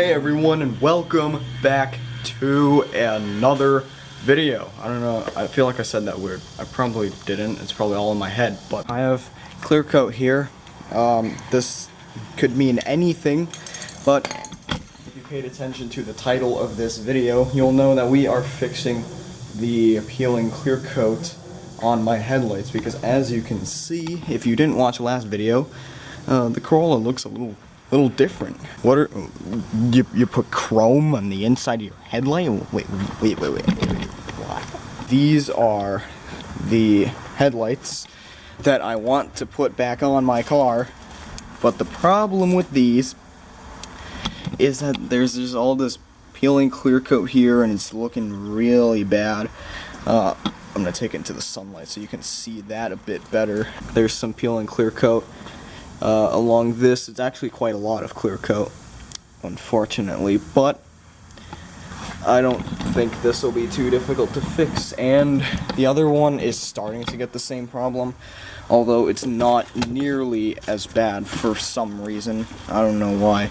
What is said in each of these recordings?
Hey everyone, and welcome back to another video. I don't know, I feel like I said that weird. I probably didn't, it's probably all in my head, but I have Clearcoat here. This could mean anything, but if you paid attention to the title of this video, you'll know that we are fixing the peeling Clearcoat on my headlights, because as you can see, if you didn't watch the last video, the Corolla looks a little different. What are you put chrome on the inside of your headlight? Wait. What? These are the headlights that I want to put back on my car, but the problem with these is that there's just all this peeling Clearcoat here, and it's looking really bad. I'm gonna take it into the sunlight so you can see that a bit better. There's some peeling Clearcoat along this. It's actually quite a lot of Clearcoat, unfortunately, but I don't think this will be too difficult to fix. And the other one is starting to get the same problem, although it's not nearly as bad for some reason. I don't know why,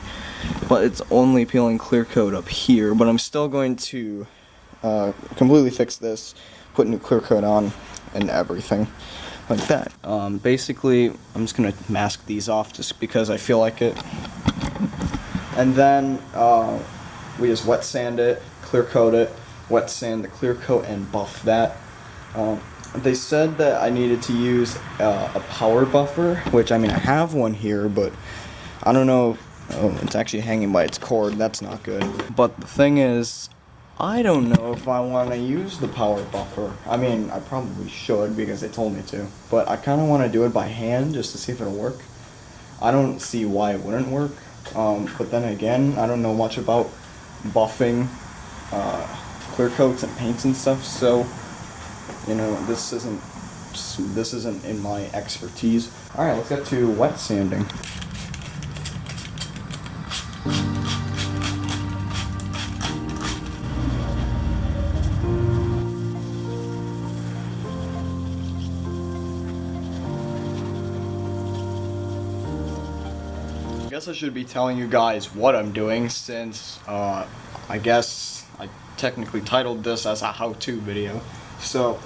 but it's only peeling Clearcoat up here. But I'm still going to completely fix this, put new Clearcoat on and everything like that. Basically, I'm just gonna mask these off just because I feel like it. And then we just wet sand it, clear coat it, wet sand the clear coat, and buff that. They said that I needed to use a power buffer, which I mean I have one here, but I don't know. Oh, it's actually hanging by its cord. That's not good. But the thing is, I don't know if I want to use the power buffer. I mean, I probably should because they told me to, but I kind of want to do it by hand just to see if it'll work. I don't see why it wouldn't work, but then again, I don't know much about buffing clear coats and paints and stuff, so you know, this isn't in my expertise. All right, let's get to wet sanding. I guess I should be telling you guys what I'm doing, since I guess I technically titled this as a how-to video. So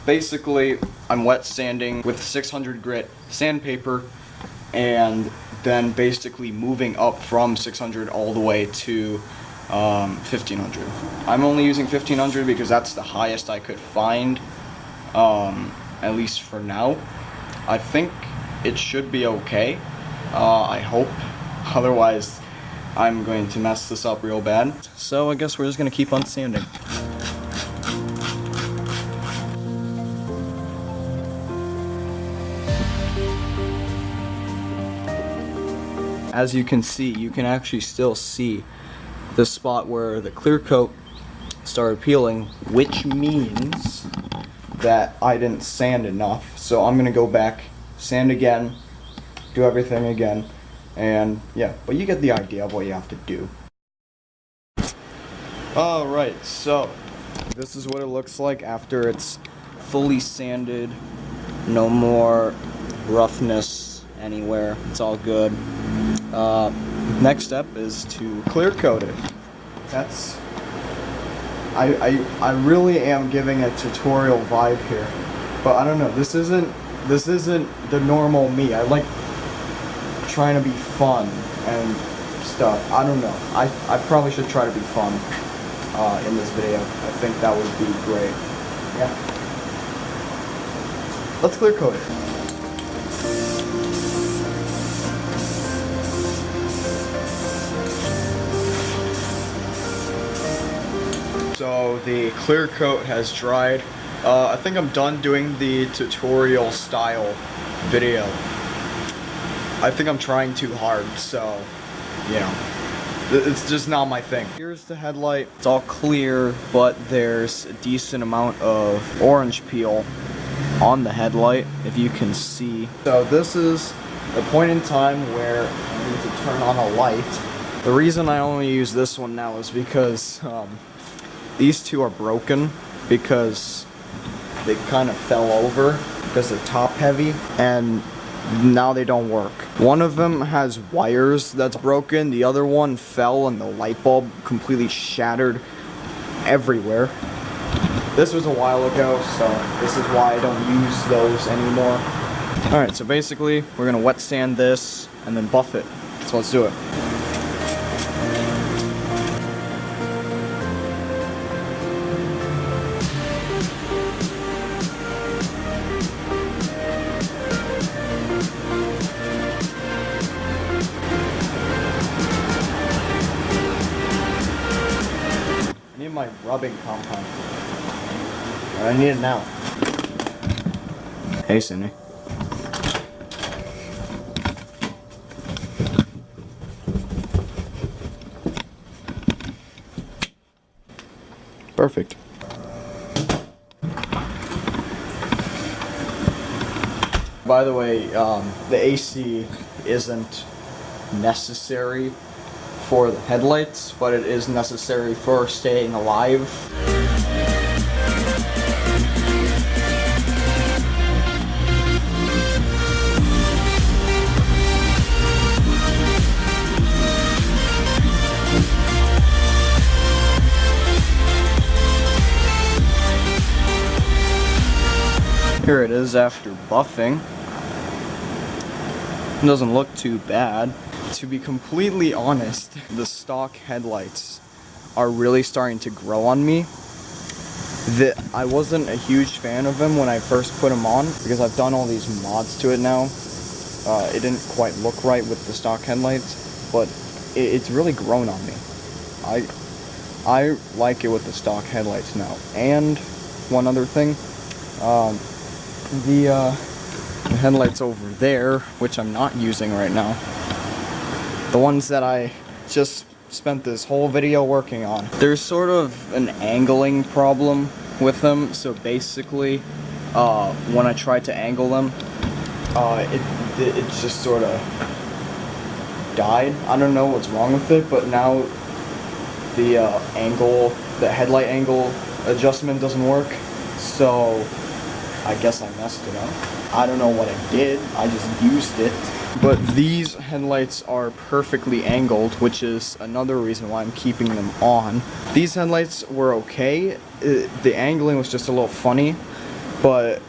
basically, I'm wet sanding with 600 grit sandpaper, and then basically moving up from 600 all the way to 1500. I'm only using 1500 because that's the highest I could find, at least for now. I think it should be okay. I hope. Otherwise, I'm going to mess this up real bad. So I guess we're just going to keep on sanding. As you can see, you can actually still see the spot where the Clearcoat started peeling, which means that I didn't sand enough. So I'm going to go back, sand again, do everything again, and yeah, but you get the idea of what you have to do. Alright, so this is what it looks like after it's fully sanded. No more roughness anywhere, it's all good. Next step is to clear coat it. That's I really am giving a tutorial vibe here, but I don't know, this isn't the normal me. I like trying to be fun and stuff. I don't know. I probably should try to be fun in this video. I think that would be great. Yeah. Let's clear coat it. So the clear coat has dried. I think I'm done doing the tutorial style video. I think I'm trying too hard, so, you know, it's just not my thing. Here's the headlight. It's all clear, but there's a decent amount of orange peel on the headlight, if you can see. So this is the point in time where I need to turn on a light. The reason I only use this one now is because these two are broken because they kind of fell over because they're top heavy, and now they don't work. One of them has wires that's broken, the other one fell and the light bulb completely shattered everywhere. This was a while ago, so this is why I don't use those anymore. Alright, so basically we're gonna wet sand this and then buff it. So let's do it. I need my rubbing compound. I need it now. Hey, Cindy. Perfect. By the way, the AC isn't necessary for the headlights, but it is necessary for staying alive. Here it is after buffing. It doesn't look too bad. To be completely honest, the stock headlights are really starting to grow on me. I wasn't a huge fan of them when I first put them on, because I've done all these mods to it now. It didn't quite look right with the stock headlights, but it's really grown on me. I like it with the stock headlights now. And one other thing, the headlights over there, which I'm not using right now, the ones that I just spent this whole video working on, there's sort of an angling problem with them. So basically, when I tried to angle them, it just sort of died. I don't know what's wrong with it, but now the headlight angle adjustment doesn't work. So I guess I messed it up. I don't know what I did, I just used it. But these headlights are perfectly angled, which is another reason why I'm keeping them on. These headlights were okay. The angling was just a little funny, but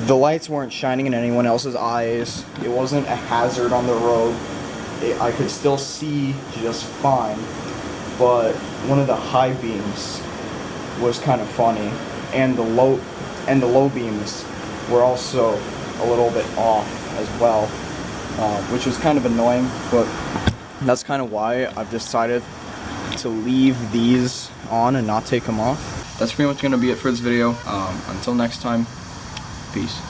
the lights weren't shining in anyone else's eyes. It wasn't a hazard on the road. I could still see just fine, but one of the high beams was kind of funny, and the low beams were also a little bit off as well, which was kind of annoying, but that's kind of why I've decided to leave these on and not take them off. That's pretty much going to be it for this video. Until next time, peace.